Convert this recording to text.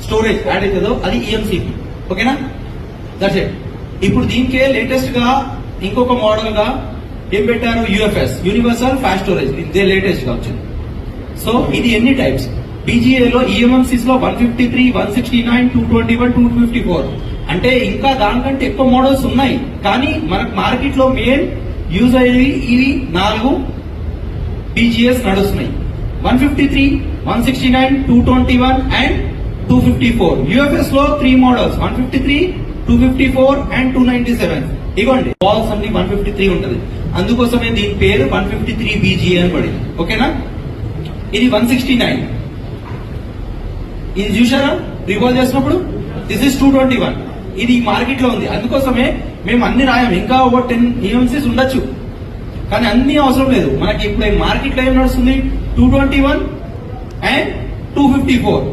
Storage add అవుతుందో అది ఈఎంసీపీ. ఓకేనా, దట్స్ ఇట్. ఇప్పుడు దీనికే లేటెస్ట్ గా ఇంకొక మోడల్ గా ఏం పెట్టారు, యూఎఫ్ఎస్, యూనివర్సల్ ఫాస్ట్ స్టోరేజ్. ఇదే లేటెస్ట్ గా వచ్చింది. సో ఇది ఎన్ని టైప్స్, బీజీఏలో ఈఎంఎంసీస్ లో 153, 169, 221, 254 అంటే ఇంకా దానికంటే ఎక్కువ మోడల్స్ ఉన్నాయి. కానీ మనకు మార్కెట్ లో మెయిన్ యూజ్ అయ్యేవి ఇవి 4 బీజీఎస్ నడుస్తున్నాయి. 153, 169, 221 అండ్ 254. యూఎఫ్ఎస్ లో 3 మోడల్స్, 153, 254 అండ్ 297. ఇవ్వండి బాల్స్ అన్ని 153 ఉంటది. అందుకోసమే దీని పేరు 153 బీజీఏ అని పడింది. ఓకేనా, ఇది 169. ఇది చూసారా రివాల్వ్ చేసినప్పుడు, దిస్ ఇస్ 221. ఇది మార్కెట్ లో ఉంది. అందుకోసమే మేము అన్ని రాయం. ఇంకా ఓవర్ 10 ఈఎంసీస్ ఉండొచ్చు, కానీ అన్ని అవసరం లేదు మనకి. ఇప్పుడు మార్కెట్ లో ఏం నడుస్తుంది, 221 అండ్ 254.